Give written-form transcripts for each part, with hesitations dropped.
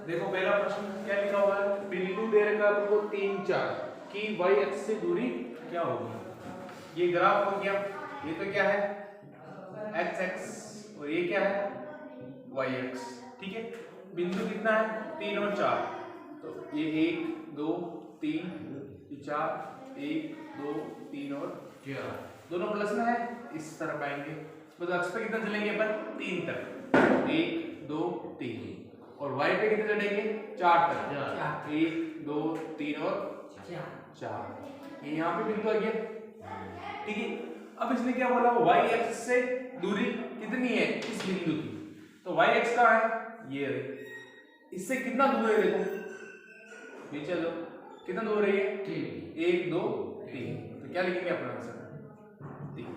देखो पहला प्रश्न क्या लिखा हुआ है, बिंदु दे रखा है आपको 3 4 की y अक्ष से दूरी क्या होगी। ये ग्राफ हो गया, ये तो क्या है x x और ये क्या है y x। ठीक है, बिंदु कितना है 3 और 4, तो ये 1 2 3 ये 4 1 2 3 और 4 दोनों प्लस में है, इस तरफ आएंगे मतलब अक्ष पे कितना चलेंगे अपन 3 तक 1 2 3 और y पे कितने चढ़ेंगे 4 तक 1 2 3 और 4। ये यहाँ पे बिंदु आ गया। ठीक है, अब इसने क्या बोला y एक्स से दूरी कितनी है इस बिंदु की, तो y एक्स कहाँ है ये रे, इससे कितना दूर है देखो नीचे लो कितना दूर है ये 1 2 3, तो क्या लिखेंगे अपना आंसर 3।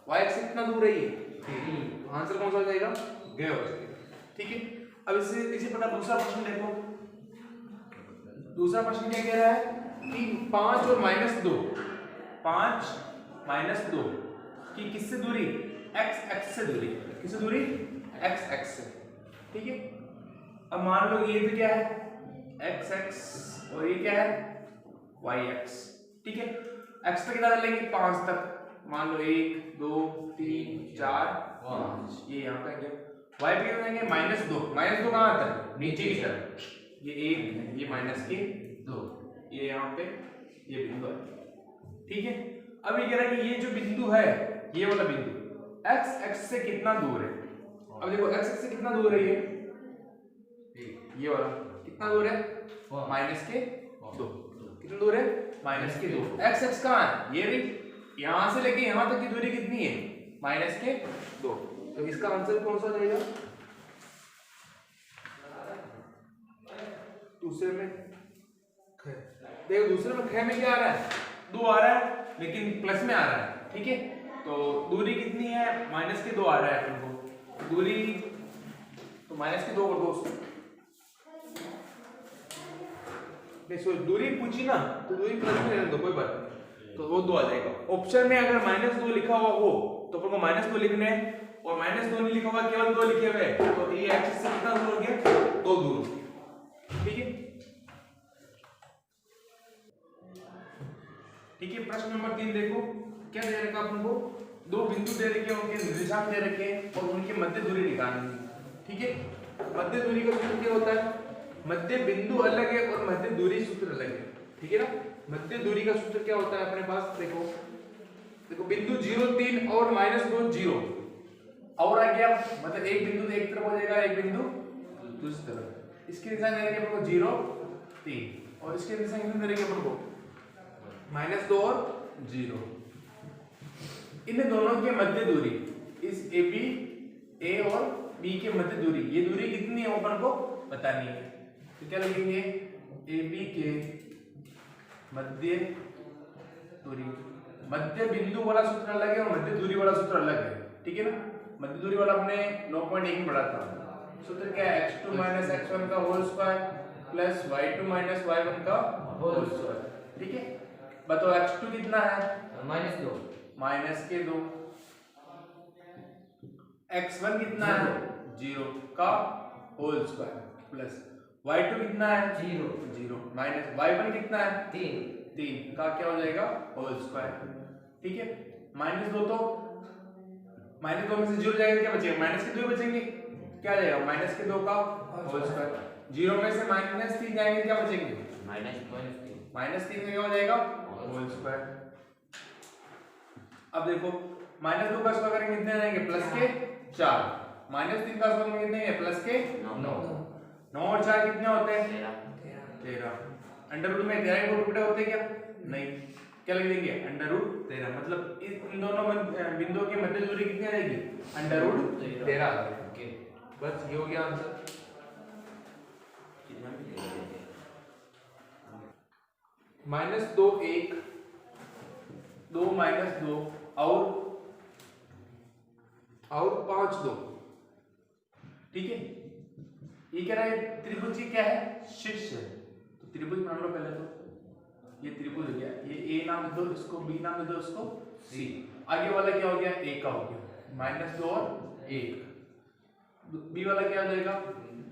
y एक्स से कितना दूर है ये 3, आंसर कौन सा हो जाएगा ग हो जाएगा। ठीक है, अब इसी प्रकार दूसरा प्रश्न देखो। दूसरा प्रश्न क्या कह रहा है कि 5 और -2 5 -2 की किससे दूरी x x से दूरी, किससे दूरी x x से। ठीक है, अब मान लो ये तो क्या है x x और ये क्या है y x। ठीक है, x पे कितना डालेंगे 5 तक, मान लो 1 2 3 4 5, ये यहाँ पे आ गया। y पे कितना देंगे -2 कहाँ आता है नीचे की तरफ, ये 1 है ये -2 ये यहाँ पे ये बिंदु है। ठीक है, अब ये कह रहा है कि ये जो बिंदु है ये वाला बिंदु x x से कितना दूर है। अब देखो x x से कितना दूर है ये वाला कितना दूर है -2, कितना दूर है -2। x x कहाँ है ये रही, यहाँ से लेके यहाँ तक की दूरी कितनी है -2, तो इसका आंसर कौन सा जाएगा दूसरे में ख। देखो दूसरे में ख में क्या आ रहा है 2 आ रहा है लेकिन प्लस में आ रहा है। ठीक है, तो दूरी कितनी है -2 आ रहा है अपन को, दूरी तो -2 कर दो देखो दूरी पूछी ना तो दूरी प्लस में रहने दो कोई बात नहीं, तो वो 2 आ जाएगा। ऑप्शन में अगर -2 लिखा हुआ हो तो अपन को -2 लिखने है, और -2 नहीं लिखा हुआ केवल 2 लिखे हुए तो ये एक्सिस से कितना दूर हो गया 2 दूर। ठीक है, ठीक है, प्रश्न नंबर 3 देखो क्या दे रखा अपन को, 2 बिंदु दे रखे हैं उनके निर्देशांक दे रखे हैं और उनकी मध्य दूरी निकालनी है। ठीक है, मध्य दूरी का सूत्र क्या होता है, मध्य बिंदु अलग है और मध्य दूरी सूत्र अलग है। ठीक है ना, मध्य दूरी का सूत्र क्या होता है अपने पास देखो बिंदु 0 3 और -2 0 और आ गया, मतलब एक बिंदु एक तरफ हो जाएगा एक बिंदु दूसरी तरफ, इसकी दिशा दे रही है अपन को 0 3 और इसकी दिशा कितनी दे रही है अपन को -2 और 0। इन दोनों के मध्य दूरी इस AB A और B के मध्य दूरी, ये दूरी कितनी है अपन को बतानी है, तो क्या लिखेंगे AB के मध्य दूरी, मध्य बिंदु वाला सूत्र अलग है और मध्य दूरी वाला सूत्र अलग है। ठीक है ना, मध्य दूरी वाला हमने 9.1 में पढ़ा था, सूत्र क्या है x2 - x1 का whole square plus y2 - y1 का होल स्क्वायर। ठीक है, बताओ x2 कितना है -2 x1 कितना है 0 का होल स्क्वायर प्लस y2 कितना है 0 माइनस y1 कितना है 3 का क्या हो जाएगा होल स्क्वायर। ठीक है, -2 तो -2 में से 0 जाएगा क्या बचेगा -2 बचेंगे, क्या आ जाएगा -2 का होल स्क्वायर। 0 में से -3 जाएंगे क्या बचेंगे -3 क्या हो जाएगा होल स्क्वायर। अब देखो -2 का स्क्वायर करेंगे कितने आएंगे प्लस के 4, -3 का स्क्वायर कितने हैं प्लस के 9 और 4 कितने होते हैं 13। अंडर रूट में 13 के टुकड़े होते हैं क्या नहीं, क्या लिख देंगे √13, मतलब इन दोनों बिंदुओं की मध्य दूरी कितनी आ जाएगी √13 आ जाएगी। बस ये हो गया आंसर। -2 1 2 -2 और 5 2। ठीक है, ये कह रहा है त्रिभुज की क्या है शीर्ष है, तो त्रिभुज मान लो पहले तो ये त्रिभुज हो गया, ये A नाम दे दो, इसको B नाम दे दो, इसको C। आगे वाला क्या हो गया A का हो गया -2 और 1, B वाला क्या हो जाएगा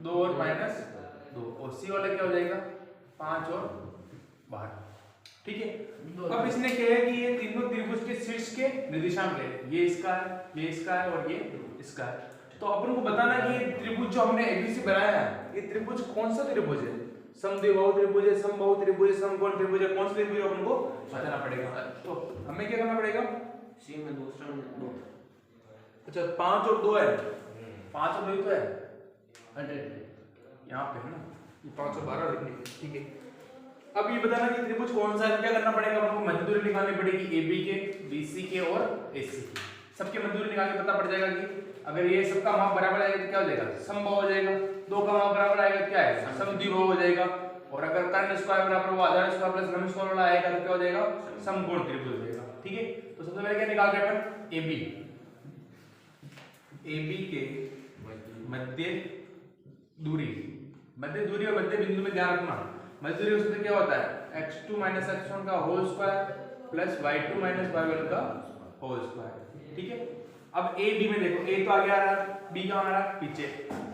2 और 2 और सी वाला क्या हो जाएगा 5 और 12। ठीक है, अब इसने कहा है कि ये तीनों त्रिभुज के शीर्ष के निर्देशांक है, ये इसका है, ये इसका है और ये इसका है। तो अपन को बताना कि ये त्रिभुज जो हमने एबीसी बनाया है, ये त्रिभुज कौन सा त्रिभुज है, समद्विबाहु त्रिभुज है, समबाहु त्रिभुज है, समकोण त्रिभुज है, कौन सा त्रिभुज है अपन को बताना पड़ेगा। तो हमें क्या करना पड़ेगा, सी में दूसरा 2। अच्छा 5 और 2 है, 5 और 2 तो है 100 यहाँ पे है ना, ये 5 और 12 लिखने। ठीक है, अब ये बताना कि त्रिभुज कौन सा है, क्या करना पड़ेगा अपन को, मध्य दूरी निकालनी पड़ेगी एबी के, बीसी के और एसी के। सबके मध्य दूरी निकाल के पता पड़ जाएगा कि अगर ये सबका माप बराबर आएगा तो क्या हो जाएगा, समबाहु हो जाएगा। 2 का माप बराबर आएगा क्या है, समद्विबाहु हो जाएगा। और अगर कर्ण स्क्वायर बराबर हुआ आधार स्क्वायर प्लस लंब स्क्वायर वाला आएगा तो क्या हो जाएगा, समकोण त्रिभुज हो जाएगा। ठीक है, तो सबसे पहले क्या निकाल रहे हैं अपन, एबी, एबी के मध्य दूरी, मध्य दूरी और मध्य बिंदु में ध्यान रखना, मध्य दूरी का सूत्र क्या होता है, x2 x1 का whole square plus y2 y1 का होल स्क्वायर। ठीक है, अब a b में देखो, a तो आगे आ रहा है, b कहां आ रहा है, पीछे।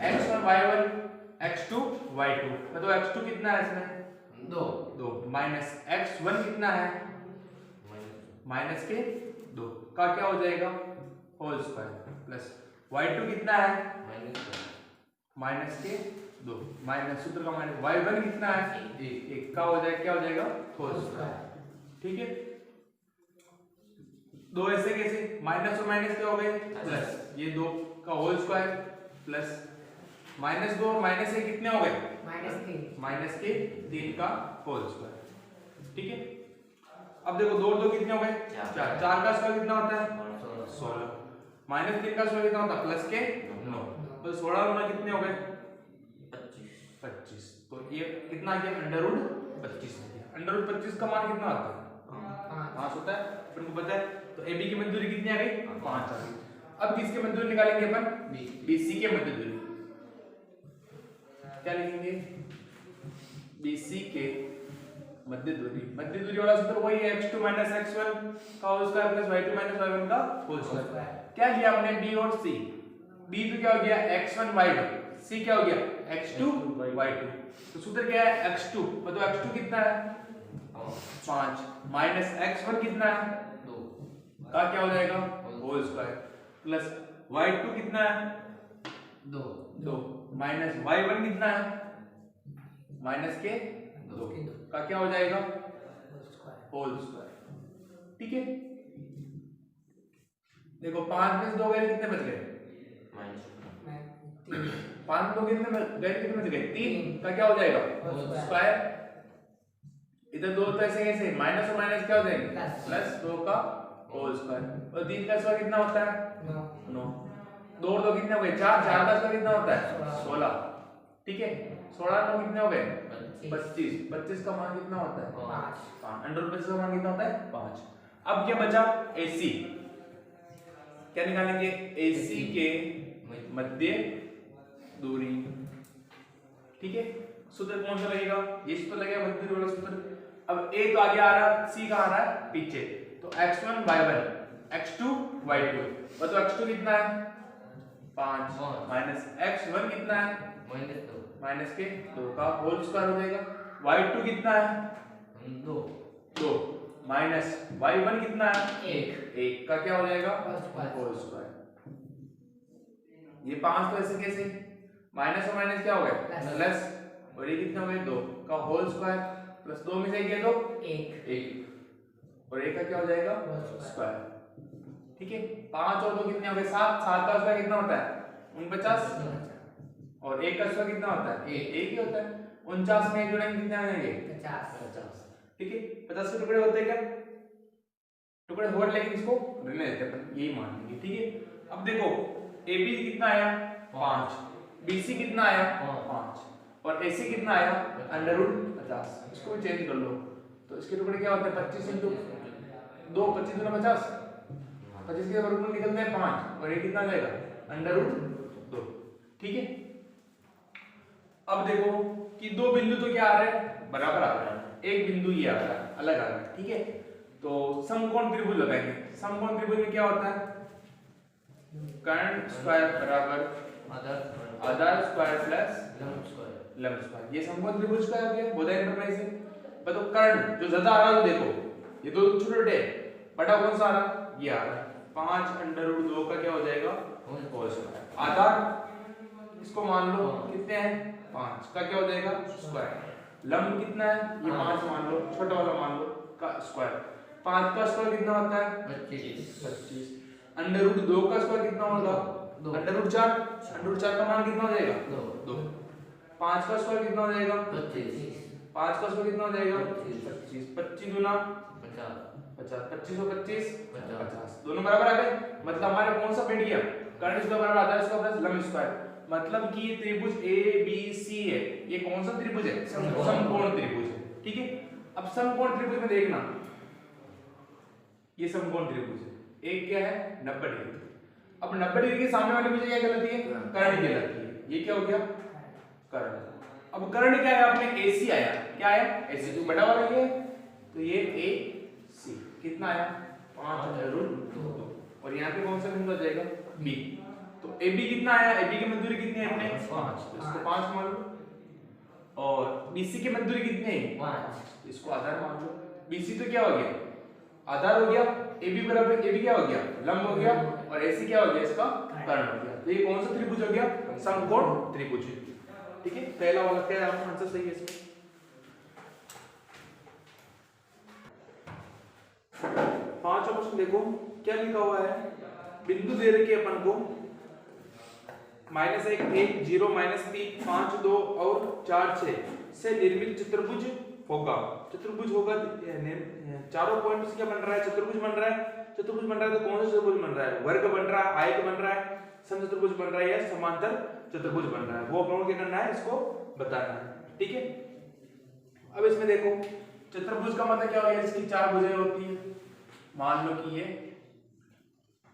x1 y1 x2 y2, मतलब x2 कितना है इसमें 2 माइनस x1 कितना है माइनस के 2 का क्या हो जाएगा होल स्क्वायर प्लस y2 कितना है माइनस के 2 माइनस सूत्र का माइनस y1 कितना है 1 का हो जाएगा, क्या हो जाएगा होल स्क्वायर। ठीक है, 2 ऐसे कैसे, माइनस और माइनस क्या हो गए प्लस, ये 2 का होल स्क्वायर प्लस माइनस 2 और माइनस 1 कितने हो गए माइनस के 3 का होल स्क्वायर। ठीक है, अब देखो 2 और 2 कितने हो गए 4, 4 का स्क्वायर कितना होता है 16, माइनस 3 का स्क्वायर कितना होता है प्लस के 9, तो 16 और 9 कितने हो गए 25। तो ये कितना आ गया अंडर रूट 25 आ गया। अंडर रूट 25 का मान कितना आता है 5 होता है, अपन को पता है। तो AB की मध्य दूरी कितनी आ गई 5 आ गई। अब किसके मध्य दूरी निकालेंगे अपन, BC के मध्य दूरी। क्या लिखेंगे, BC के मध्य दूरी, मध्य दूरी वाला सूत्र वही है x2 x1 का whole square plus y2 y1 का होल स्क्वायर। क्या लिया हमने B और C, B तो क्या हो गया x1 y1, C क्या हो गया x2 y2। तो सूत्र क्या है x2, मतलब x2 कितना है 5 माइनस x1 कितना है 2 का क्या हो जाएगा होल स्क्वायर प्लस y2 कितना है 2 माइनस y1 कितना है माइनस के 2 का क्या हो जाएगा होल स्क्वायर। ठीक है, देखो 5 में 2 गए कितने बच गए 5 में 2 कितने बच गए 3 का क्या हो जाएगा स्क्वायर। इधर 2 तो ऐसे कैसे, माइनस और माइनस क्या हो जाएंगे प्लस 2 का होल स्क्वायर और 3 का स्क्वायर कितना होता है 9, 2 और 2 कितने हो गए 4, 4 का स्क्वायर कितना होता है 16। ठीक है, 16 9 कितने हो गए 25, 25 का मान कितना होता है 5, अंडर रूट 25 का मान कितना होता है 5। अब क्या बचा AC, क्या निकालेंगे AC के मध्य दूरी। ठीक है, सूत्र कौन सा लगेगा, ये सूत्र लगेगा मध्य दूरी वाला सूत्र। अब A तो आगे आ रहा है, C कहां आ रहा है पीछे, तो x1 y1 x2 y2, मतलब x2 कितना है 5 माइनस x1 कितना है माइनस के 2 का होल स्क्वायर हो जाएगा। y2 कितना है 2 माइनस y1 कितना है 1 का क्या हो जाएगा होल स्क्वायर। ये 5 तो ऐसे कैसे, माइनस और माइनस क्या हो गए प्लस, और ये कितना हो गए 2 का होल स्क्वायर प्लस 2 में से गया तो 1 और 1 का क्या हो जाएगा स्क्वायर। ठीक है, 5 और 2 कितने हो गए 7, 7 का स्क्वायर कितना होता है 49 और 1 का स्क्वायर कितना होता है 1 ही होता है। 49 में जुड़ेंगे कितने आ जाएंगे 50। ठीक है, 50 के टुकड़े होते हैं क्या, टुकड़े हो लेकिन इसको रहने देते हैं अपन, यही मान लेंगे। ठीक है, अब देखो AB कितना आया 5, BC कितना आया 5 और AC कितना आया अंडर रूट 50। इसको भी चेंज कर लो, तो इसके टुकड़े क्या होते हैं 25 इंटू 2, 25 दूना 50, 25 के वर्गमूल निकलते हैं 5 और ये कितना जाएगा अंडर रूट 2। ठीक है, अब देखो कि दो बिंदु तो क्या आ रहे हैं बराबर आ रहे हैं, एक बिंदु ये आ रहा है अलग आ रहा है। ठीक है, तो समकोण त्रिभुज लगाएंगे। समकोण त्रिभुज में क्या होता है कर्ण स्क्वायर बराबर आधार स्क्वायर प्लस लंब स्क्वायर। ये समकोण त्रिभुज का हो गया बोधा इंटरप्राइज से। बताओ कर्ण जो ज्यादा आ रहा है देखो, ये दो छोटे छोटे बड़ा कौन सा आ रहा, ये आ रहा है 5√2 का क्या हो जाएगा होल स्क्वायर। आधार इसको मान लो कितने हैं 5 का क्या हो जाएगा स्क्वायर। लंब कितना है ये 5 मान लो, छोटा वाला मान लो का स्क्वायर। 5 का स्क्वायर कितना होता है 25। √2 का स्क्वायर कितना होगा √4 का मान कितना हो जाएगा 2। 5 का स्क्वायर कितना हो जाएगा 5 का स्क्वायर कितना हो जाएगा 25। 25 दूना 50, 25 और 25 50, दोनों बराबर आ गए। मतलब हमारे कौन सा बैठ गया कर्ण स्क्वायर बराबर आधा स्क्वायर प्लस लंब स्क्वायर। मतलब कि ये त्रिभुज ABC है, ये कौन सा त्रिभुज है समकोण त्रिभुज है। ठीक है, अब समकोण त्रिभुज में देखना, ये समकोण त्रिभुज है, एक क्या है 90 डिग्री। अब 90 डिग्री के सामने वाली भुजा क्या कहलाती है कर्ण कहलाती है। ये क्या हो गया कर्ण। अब कर्ण क्या है आपने AC आया, क्या आया AC, जो बड़ा वाला ये तो ये AC कितना आया 5√2 और यहाँ पे कौन सा बिंदु आ जाएगा B। तो AB कितना आया, AB की मंजूरी कितनी है अपने 5, तो इसको 5 मान लो। और BC की मंजूरी कितनी है 5, इसको आधार मान लो। BC तो क्या हो गया आधार हो गया, AB बराबर AB क्या हो गया लंब हो गया और AC क्या हो गया इसका कर्ण हो गया। तो ये कौन सा त्रिभुज हो गया समकोण त्रिभुज। ठीक है, पहला वाला क्या है आपका आंसर सही है इसमें। 5 क्वेश्चन देखो क्या लिखा हुआ है, बिंदु दे रखे अपन को -1 1 0 -3 5 2 और 4 6 से निर्मित चतुर्भुज होगा। चतुर्भुज होगा चारों पॉइंट से क्या बन रहा है चतुर्भुज बन रहा है। चतुर्भुज बन रहा है तो कौन सा चतुर्भुज बन रहा है वर्ग बन रहा है, आयत बन रहा है, समचतुर्भुज बन रहा है या समांतर चतुर्भुज बन रहा है, वो अपन को क्या करना है इसको बताना है। ठीक है, अब इसमें देखो चतुर्भुज का मतलब क्या हो गया, इसकी 4 भुजाएं होती है। मान लो कि ये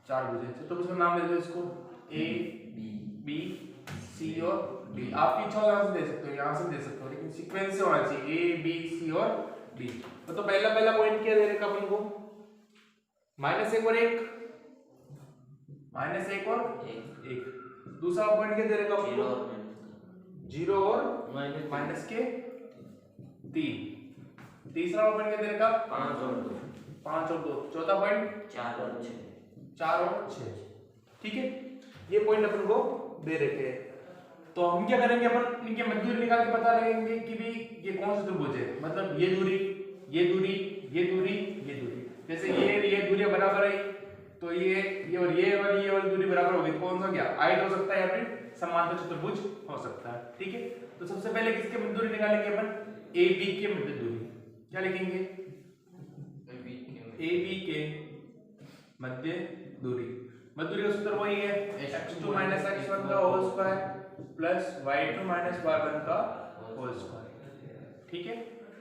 4 भुजाएं, चतुर्भुज का नाम दे दो इसको A B C और D। आपकी इच्छा यहाँ से दे सकते हो, यहाँ से दे सकते हो, लेकिन सीक्वेंस से होना चाहिए A B C और D। तो पहला पॉइंट क्या दे रखा अपन को -1 और 1, -1 और 1। दूसरा पॉइंट क्या दे रखा अपन को 0 और -3। तीसरा पॉइंट क्या दे रखा 5 और 2। चौथा पॉइंट 4 और 6। ठीक है, ये पॉइंट अपन को दे रखे हैं। तो हम क्या करेंगे अपन इनके मध्य दूरी निकाल के पता लगाएंगे कि भी ये कौन सा त्रिभुज है। मतलब ये दूरी ये दूरी ये दूरी ये दूरी, जैसे ये दूरी बराबर है तो ये और ये वाली दूरी बराबर होगी, कौन सा गया आयत हो सकता है या फिर समांतर चतुर्भुज हो सकता है। ठीक है, तो सबसे पहले किसके मध्य दूरी निकालेंगे अपन AB के मध्य दूरी। क्या लिखेंगे AB के मध्य दूरी। मध्य दूरी का सूत्र वही है x2 x1 का whole square plus y2 y1 का होल स्क्वायर। ठीक है,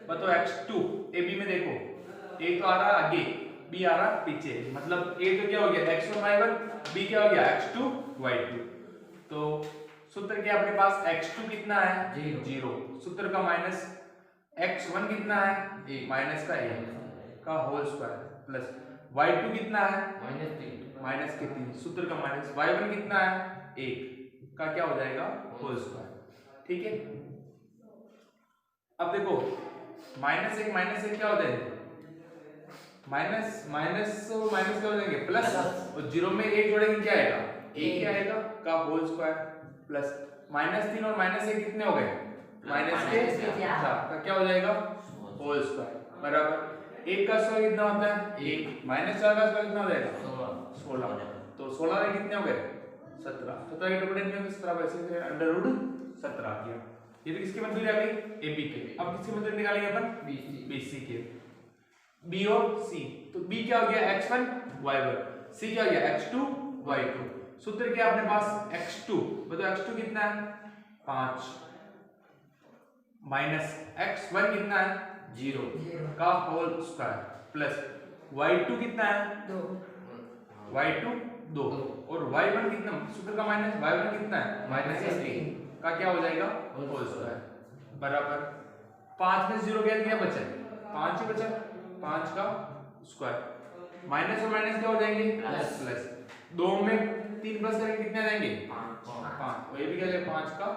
बताओ x2 AB में देखो A तो आ रहा है आगे B आ रहा पीछे, मतलब A तो क्या हो गया x1 y1, B क्या हो गया x2 y2। तो सूत्र क्या अपने पास x2 कितना है 0, सूत्र का माइनस x1 कितना है माइनस का a का होल स्क्वायर प्लस y2 कितना है -3, सूत्र का माइनस y1 कितना है 1 का क्या हो जाएगा होल स्क्वायर। ठीक है, अब देखो -1 क्या हो जाएगा माइनस क्या हो जाएंगे प्लस, और 0 में 1 जोड़ेंगे क्या आएगा 1 क्या आएगा का होल स्क्वायर प्लस -3 और -1 कितने हो गए का क्या हो जाएगा होल स्क्वायर बराबर 1 का स्क्वायर कितना होता है 1, -4 का स्क्वायर कितना हो जाएगा 16। तो 16 में कितने हो गए 17 के टुकड़े में 17 वैसे √17 आ गया। ये तो किसकी मंजूरी आ गई AB के। अब किसकी मंजूरी निकालेंगे अपन BC के, B और C। तो B क्या हो गया x1 y1, C क्या हो गया x2 y2। सूत्र क्या अपने पास x2, बताओ x2 कितना है 5 माइनस x1 कितना है 0 का होल स्क्वायर प्लस y2 कितना है 2 और y1 कितना, सूत्र का माइनस y1 कितना है -3 का क्या हो जाएगा होल स्क्वायर बराबर 5 में 0 क्या बचा 5 ही बचा, 5 का स्क्वायर माइनस और माइनस क्या हो जाएंगे प्लस 2 में 3 प्लस करेंगे कितने आ जाएंगे 5, और ये भी क्या है 5 का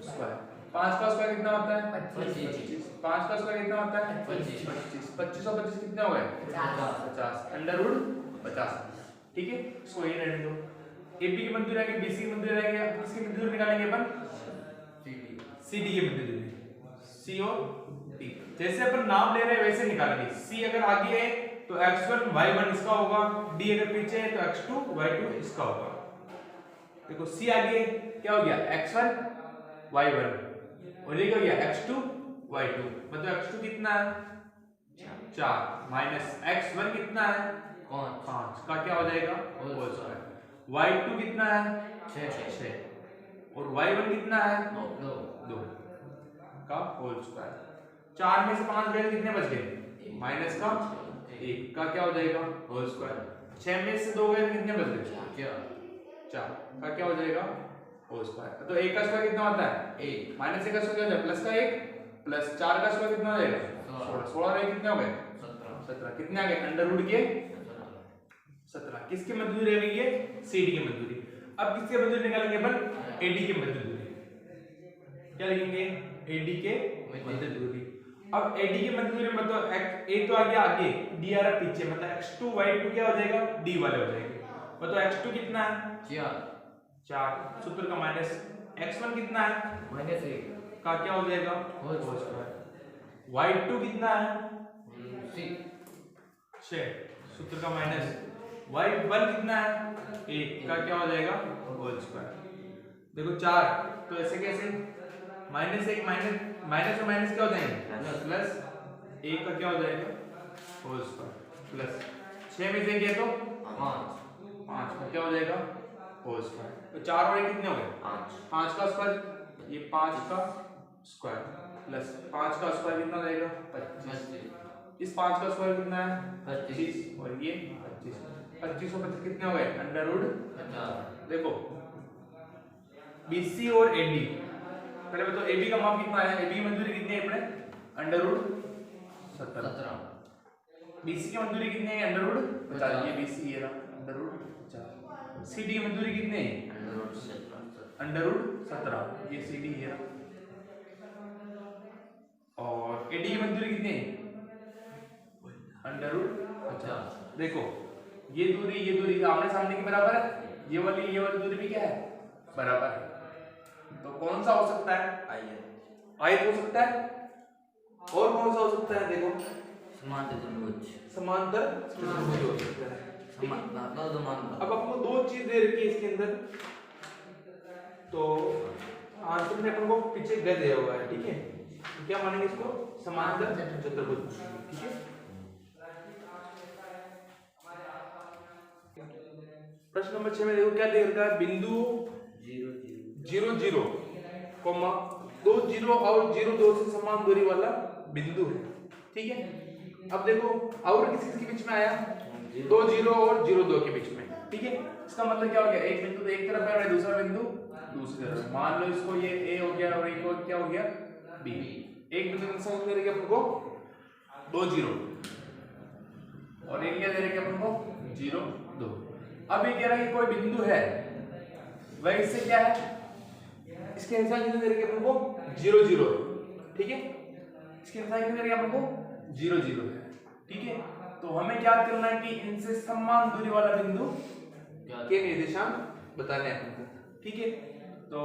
स्क्वायर 5 का स्क्वायर कितना होता है? 25। 5 का स्क्वायर कितना होता है? 25। 25 और 25 कितने हो गए? 50 अंडर रूट 50। ठीक है, इसको ये रहने दो। AB की मध्य रहेगी, BC की मध्य रहेगी, किसकी मध्य दूरी निकालेंगे अपन? CD की मध्य दूरी, C और D। जैसे अपन नाम ले रहे हैं वैसे निकालेंगे। C अगर आगे है तो x1 y1 इसका होगा, D अगर पीछे है तो x2 y2 इसका होगा। देखो C आगे क्या हो गया? x1 y1 और ये क्या हो गया? x2 y2। मतलब x2 कितना है? 4 माइनस x1 कितना है? 5 का क्या हो जाएगा? Whole square. y2 कितना है? 6 और y1 कितना है? 2 का होल स्क्वायर। 4 में से 5 गए कितने बच गए? माइनस का 1 का क्या हो जाएगा? Whole square. 6 में से 2 गए कितने बच गए? 4 का क्या हो जाएगा? Whole square. तो 1 का स्क्वायर कितना होता है? 1 माइनस 1 का स्क्वायर क्या हो जाएगा? प्लस का 1 प्लस 4 का स्क्वायर कितना हो जाएगा? 16 16 और 1 कितने हो गए? 17 कितने आ गए? अंडर रूट के 17। किसकी मध्य दूरी रह गई है? CD की मध्य दूरी। अब किसकी मध्य दूरी निकालेंगे अपन? AD की मध्य दूरी। क्या लिखेंगे? AD के मध्य दूरी। अब AD की मध्य दूरी मतलब A तो आ गया आगे, D आ रहा पीछे, मतलब x2 y2 क्या हो जाएगा? D वाले हो जाएंगे। मतलब x2 कितना है? 4 सूत्र का माइनस x1 कितना है? -1 का क्या हो जाएगा? Whole square. y2 कितना है? 6 सूत्र का माइनस y1 कितना है? 1 का क्या हो जाएगा? Whole square. देखो 4 तो ऐसे कैसे? माइनस 1 माइनस माइनस और माइनस क्या हो जाएंगे? प्लस 1 का क्या हो जाएगा? होल स्क्वायर प्लस 6 में से गया तो 5 का क्या हो जाएगा? Whole square. तो 4 और 1 कितने हो गए? 5 का स्क्वायर, ये 5 का स्क्वायर प्लस 5 का स्क्वायर कितना हो जाएगा? 25। इस 5 का स्क्वायर कितना है? 25 और ये 25। 25 और 25 कितने हो गए? Under root 50। देखो BC और AD, पहले बताओ AB का मान कितना है? AB की मंजूरी कितनी है अपने? Under root 17। BC की मंजूरी कितनी है? Under root 50। ये BC ये रहा अंडर रूट 50। CD की मंजूरी कितनी है? Under root 17। ये CD ये रहा। और AD की मंजूरी कितनी है? Under root 50। देखो ये दूरी आमने सामने के बराबर है, ये वाली दूरी भी क्या है? बराबर है। तो कौन सा हो सकता है? आयत हो सकता है। और कौन सा हो सकता है? देखो समांतर चतुर्भुज हो सकता है। ठीक है? अब आपको दो चीज दे रखी है इसके अंदर, तो आंसर में अपन को पीछे गए दिया हुआ है। ठीक है, क्या मानेंगे इसको? समांतर चतुर्भुज। ठीक है, प्रश्न नंबर 6 में देखो क्या दे रखा है? बिंदु 0 0 कोमा 2 0 और 0 2 से समान दूरी वाला बिंदु है। ठीक है, अब देखो और किसी के बीच में आया? 2 0 और 0 2 के बीच में। ठीक है, इसका मतलब क्या हो गया? एक बिंदु तो एक तरफ है और दूसरा बिंदु दूसरी तरफ। मान लो इसको ये A हो गया और एक और क्या हो गया? B। एक बिंदु कौन सा दे रखे अपन को? 2 0 और एक क्या दे रखे अपन को? 0 2। अब ये कह रहा है कि कोई बिंदु है, वह इससे क्या है? इसके हिसाब कितने दे रखे अपन को? 0 0। ठीक है, इसके हिसाब कितने दे रखे अपन को? 0 0 है। ठीक है, तो हमें क्या करना है कि इनसे समान दूरी वाला बिंदु के निर्देशांक बताने हैं अपन को। ठीक है, तो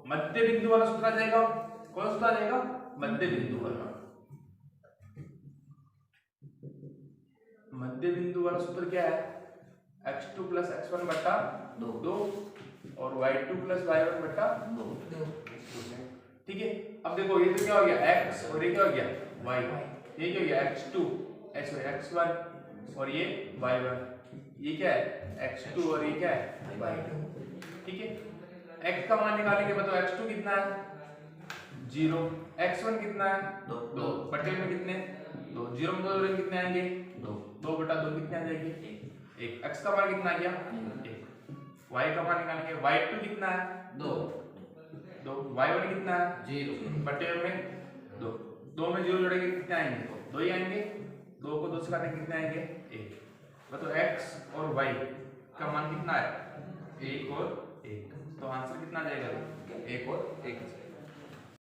मध्य बिंदु वाला सूत्र आ जाएगा। कौन सूत्र आ जाएगा? मध्य बिंदु वाला। मध्य बिंदु वाला सूत्र क्या है? x2 + x1 बटा 2 और y2 + y1 बटा 2। ठीक है, अब देखो ये तो क्या हो गया? x और ये क्या हो गया? y। ये क्या हो गया? x2 x1 और ये y1। ये क्या है? x2 और ये क्या है? y2। ठीक है, x का मान निकालेंगे। बताओ x2 कितना है? 0। x1 कितना है? 2 बटे में कितने? 2। 0 में 2 कितने आएंगे? 2 बटा 2 कितने आ जाएंगे? 1। x का मान कितना आ गया? 1। y का मान निकालेंगे। y2 कितना है? 2। y1 कितना है? 0 बटे में 2। 2 में 0 जोड़ेंगे कितने आएंगे? 2 ही आएंगे। 2 को 2 से काटेंगे कितने आएंगे? 1। बताओ x और y का मान कितना है? 1 और 1। तो आंसर कितना आ जाएगा? 1 और 1।